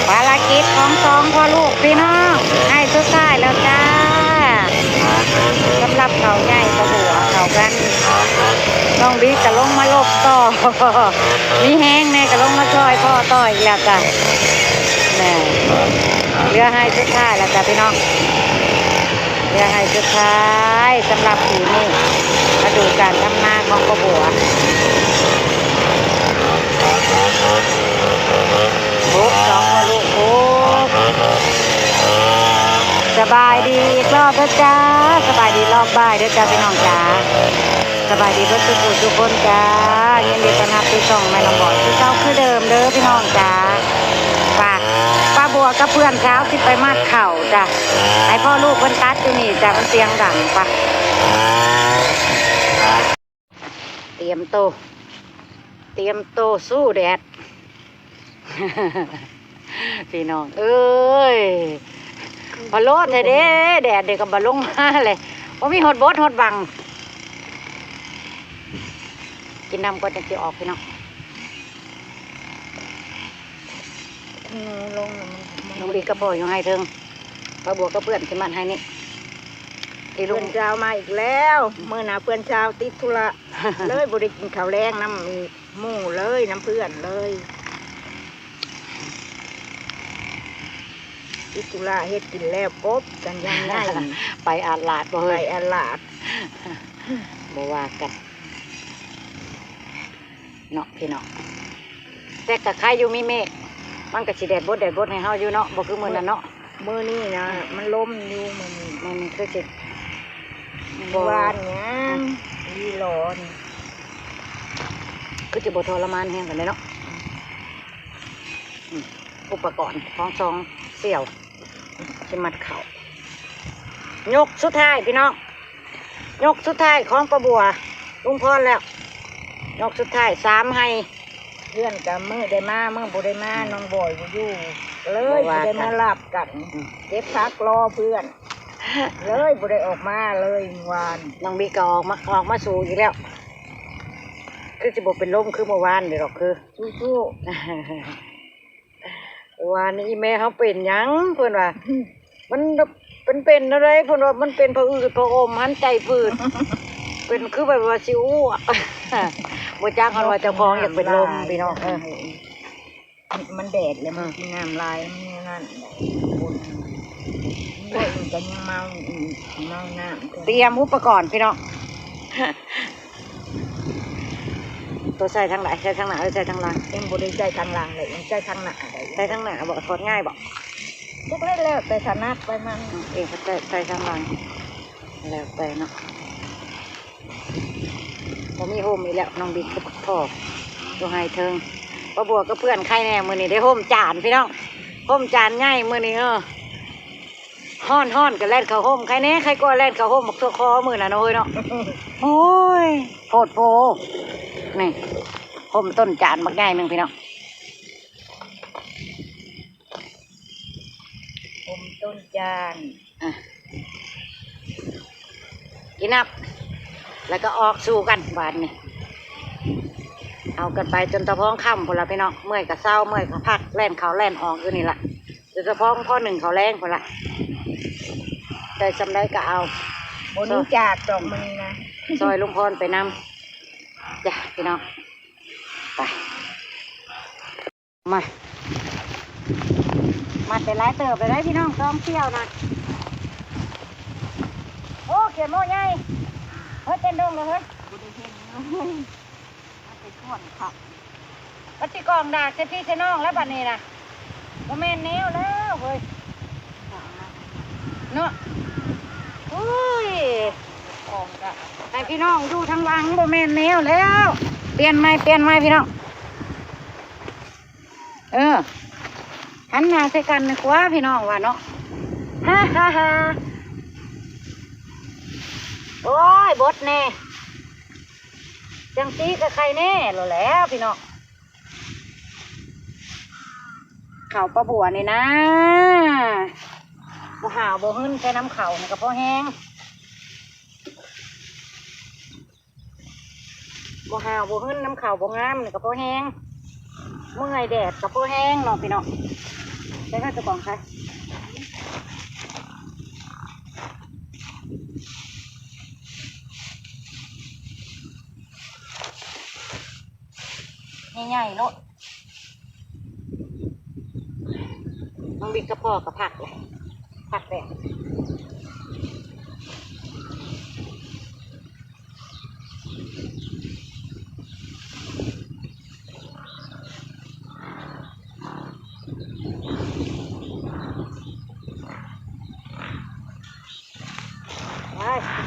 ภารกิจของสองพ่อลูกพี่น้องให้สุดท้ายแล้วจ้าสำหรับเขาใหญ่กระหัวเขากันน้องบิ๊กก็ลงมาลบต่อมีแห้งแน่ก็ลงมาช่วยพ่อต่ออีกแล้วจ้ะแน่เรือให้สุดท้ายแล้วจ้ะพี่น้องเรือให้สุดท้ายสำหรับปีนี้มาดูการทำนาของกระหัวโอ้สองพ่อลูกโอ้สบายดีอีกรอบนะจ้าสบายดีรอบบ่ายเด้อจ้าพี่น้องจ้าสบายดีทุกผู้ทุกคนจ้ายินดีต้อนรับที่ช่องแม่น้องบอยที่เจ้าคือเดิมเด้อพี่น้องจ้าฝากป้าบัวกับเพื่อนเช้าที่ไปมัดเข่าจ้ะให้พ่อลูกเพิ่นตัดอยู่นี่จ้ะมันเสียงดังปะเตรียมโตสู้แดด พี่น้องเอ้ยพอโลดเด้แดดเด็กกับบะลงมาเลยว่ามีหดบดหดบังกินน้ำก็จะออกพี่น้องลงดีกระโปรงอยู่ให้ถึงปลาบวกก็เพื่อนขึ้นมาให้นี่อีลุ เพื่ ง อนเช้ามาอีกแล้วเมื่อหนาเพื่อนเช้าติดธุระ เลยบริกินข้าวแรงน้ำมีหมู่เลยน้ำเพื่อนเลยติดธุระเฮ็ดกินแล้วปุ๊บกันยังไง ไปอาลาดบ่ ไป เฮ้ย อาลาด บ่ว่ากันเนาะพี่น้องแต่กับใครอยู่มีเมฆมันก็สิแดดบดให้เฮาอยู่เนาะบ่คือมื้อนั้นเนาะ มื้อนี้นะมันล้มอยู่มัน มันคือสิ วานเนี้ยยีร้อน คือจะบ่ทรมานแห้งกันเลยเนาะอุปกรณ์ของสองเสี่ยวสิมัดเข่ายกสุดท้ายพี่น้องยกสุดท้ายของประบัวลุงพรแล้วยกสุดท้าย3ให้เพื่อนกับมือได้มามือบ่ได้มาน้องบ่อยบ่อยู่เลยบ่ได้มาหลับกันเก็บพักรอเพื่อนเลยบ่ได้ออกมาเลยวาน น้องบีก็ออกมาสู่อีกแล้วคือจะบอกเป็นลมคือเมื่อวานเดี๋ยวหรอกคือ สู้ วันนี้แม่เขาเป็นหยังเพื่อนว่ามันเป็นอะไรเพื่อนว่ามันเป็นผะอืดผะอมหันใจพืดเป็นคือแบบว่าซิวอ่ะบ่จ้างเขาว่าเจ้าของอยากเป็นลมพี่น้องมันแดดเลยมันกินน้ำลายมันนั่นบุญบ่อยกันยังเมาน้ำ เตรียมอุปกรณ์พี่น้องตัวใส่ทางไหนใส่ทางหน้าหรือใส่ทางหลัง เอ็มบ่ได้ใจทางหลังเลยใจทางหน้าได้ ใส่ทางหน้าบอกถอดง่ายบอก ทุกเล่นแล้วแต่ถนัดไปมัน เองก็ใส่ทางหลังแล้วแต่เนาะพอมีโฮมอีกแล้วน้องบิ๊กกับพ่อตัวไฮเทิงป้าบัวก็เพื่อนใครแน่มือนี้ได้โฮมจานพี่น้องโฮมจานง่ายมือนี้ห้อนกับแล่นเขาโฮมใครแน่ใครก็แล่นเขาโฮมบอกตัวคอมือน่ะน้อยเนาะโอ้ยโพดโพนี่โฮมต้นจานมักง่ายหนึ่งพี่น้อง ผมต้นจาน กินนับแล้วก็ออกสู่กันบานนี่เอากันไปจนตะพ้องค่ำพอละพี่น้องเมื่อยกับเศร้าเมื่อยกับพักแล่นเขาแล่นออกอยู่นี่แหละจนตะพ้องข้อหนึ่งเขาแรงพอละได้จำได้ก็เอา บนจากดอกมันนะ ซอยลุงพรไปนำจ้ะพี่น้องไปมาแต่หลายเติบไปได้พี่น้องซ้อมเที่ยวนะโอ้เขียนโม่ใหญ่เฮ้ยเต้นดงเลยเฮ้ยไปข่วนค่ะปฏิกองดากเจ้าพี่เจ้าน้องแล้วบัดนี้นะโมเมนแนวแล้วเฮ้ยเนาะโอ้ยกองดากให้พี่น้องดูทางหลังโมเมนแนวแล้วเปลี่ยนไม้พี่น้องหันหน้าใส่กันนะกว่าพี่น้องว่าเนาะฮ่าโอ้ยบดแน่จังตีกับใครแน่หรอแล้วพี่น้องข่าวปลาบัวนี่นะบ่หาวบ่หึ้นใช้น้ำเข่านี่ก็พอแห้งบ่หาวบ่หึ้นน้ำเข่าบ่งามนี่ก็พอแห้ง เมื่อยแดดกับโปแห้งเนาะพี่น้องใช้ข้าวจะกล่องใครใหญ่ๆเนาะน้องบิ๊กกระเพาะกับผักเลยผักแดด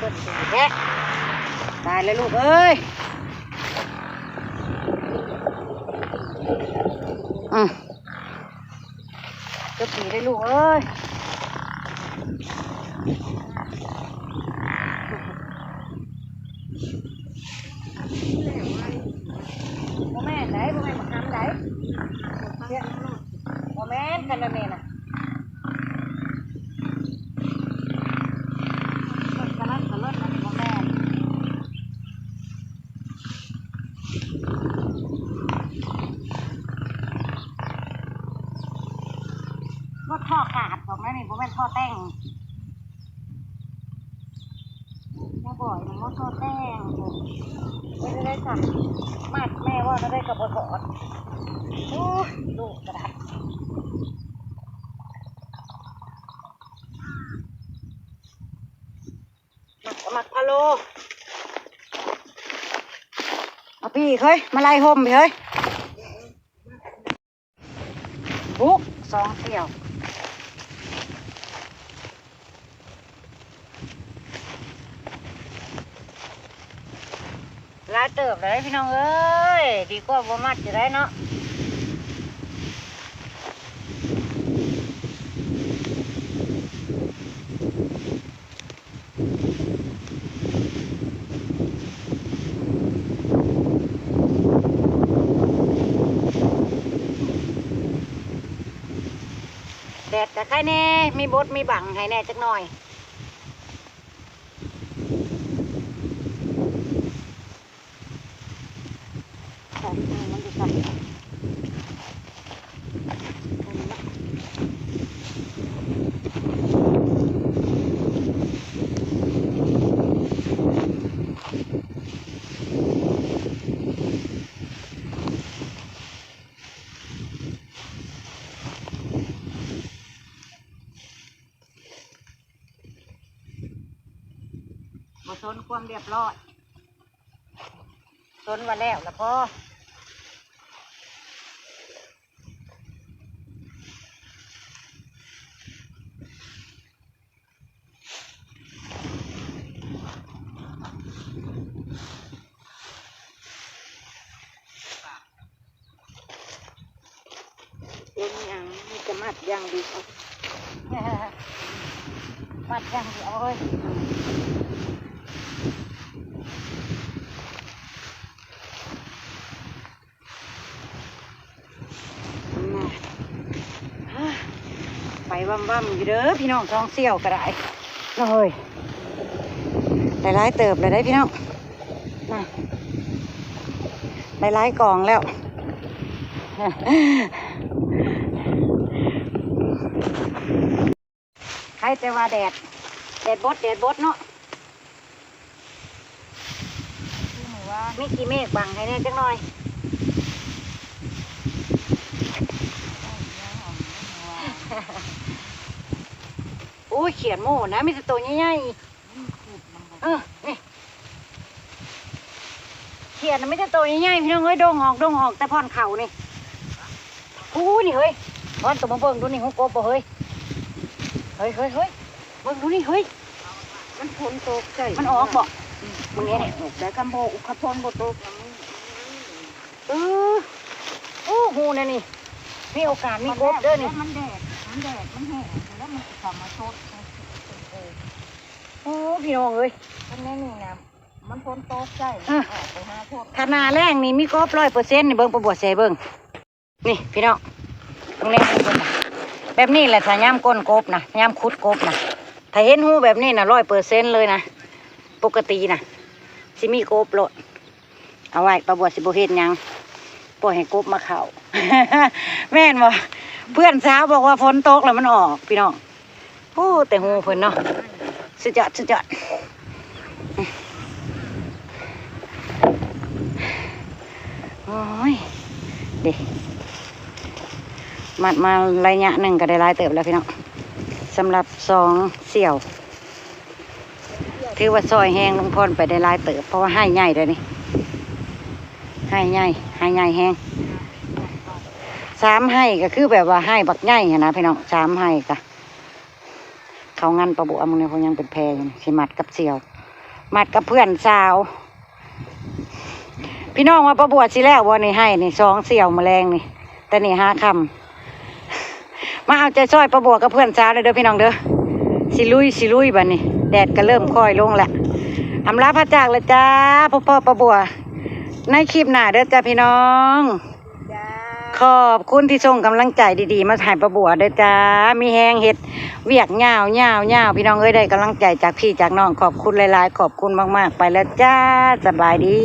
เปิดแค่ตายเลยลูกเอ้ยจะผีเลยลูกเอ้ยโมแม่ไหนโมแม่มาทำไหนโมแม่กันละเมน่ะกระลัดกระลัดมันโมแม่ว่าท่อขาดของนั่นนี่โมแม่ท่อแต่งมาบ่อยมันท่อแต่งไม่ได้สั่งมัดแม่ว่าจะได้กับบทอดโอ้ลูกกระดาษหมักพะโลเอาพี่เฮ้ยมาไล่ห่มพี่เฮ้ยบุ๊กสองเสี่ยวลาเติบเลยพี่น้องเอ้ยดีกว่าบ่มัดจะได้เนาะแดดแต่ใครแน่มีบดมีบังให้แน่จักหน่อยมันจะใส่บ่สนความเรียบร้อยสนว่าแล้วล่ะพ่อเป็นยังมีจะมัดยังดีเอามัดยังดีเอาเฮ้ยไปว่ำๆอยู่เด้อพี่น้องท้องเสี่ยวก็ได้น้องเฮ้ยหลายๆเติบเลยได้พี่น้องหลายๆกล่องแล้วใครแต่ว่าแดดบดเนาะมีกี่เมฆบังให้แน่จังหน่อยโอ้ยเขียนโม่นะมีแต่ตัวใหญ่ๆนี่เขียนไม่ใช่ตัวใหญ่ๆพี่น้องเอ้ยดงออกแต่พ่อนเข่านี่นี่เฮ้ยพ่อนตัวมาเบิ่งดูนี่หัวโกบบ่เฮ้ยเบิ่งดูนี่เฮ้ยมันฝนตกใจมันออกบ่มึงเนี่ยแต่กำโบอุคพลบ่ตกหูนี่มีโอกาสมีกบเด้อนี่มันแดดมันแห้งแล้วมันเข้ามาชดพี่น้องเอ้ยมันแน่นี่นะมันฝนตกใจไปหาโทษขนาดแรงนี่มีกบ100%นี่เบิ่งประบวดใส่เบิ่งนี่พี่น้องตรงนี้แบบนี้แหละถ้าย่ำก้นกบนะย่ำคุดกบนะถ้าเห็นหูแบบนี้นะ100%เลยนะปกตินะสิมีกบโลดเอาไว้ประบวดสิบเฮ็ดยัง ปล่อยให้กบมาเข่า แม่นบ่เพื่อนสาวบอกว่าฝนตกแล้วมันออกพี่น้องโอ้แต่หูเพิ่นเนาะสุดยอดสุดยอดโอ้ยเด็มัดมาระยะหนึ่งก็ได้หลายเติบแล้วพี่น้องสำหรับ2เสี่ยวถือว่าซอยแห้งลุงพรไปได้หลายเติบเพราะว่าให้ใหญ่เลยนี่ให้ใหญ่แห้ง3ให้ก็คือแบบว่าให้บักใหญ่นะพี่น้อง3ให้ก็เขางันประบุมึงเนี่ยเขายังเป็นแพรอยู่สิมัดกับเสี่ยวมัดกับเพื่อนสาวพี่น้องว่าประบวชสิแล้ววันนี้ให้นี่2เสี่ยวแมลงนี่แต่นี่5 คำมาเอาใจซอยประบวชกับเพื่อนสาวเลยเด้อพี่น้องเด้อสิลุยบัดนี้แดดก็เริ่มค่อยลงแล้วอำลาพระจากเลยจ้าพ่อประบวชในคลิปหน้าเด้อจ้าพี่น้องขอบคุณที่ส่งกำลังใจดีๆมาถ่ายประบวชเด้อจ้ามีแหงเห็ดเวียกยาวพี่น้องเอ้ยได้กำลังใจจากพี่จากน้องขอบคุณหลายๆขอบคุณมากๆไปแล้วจ้าสบายดี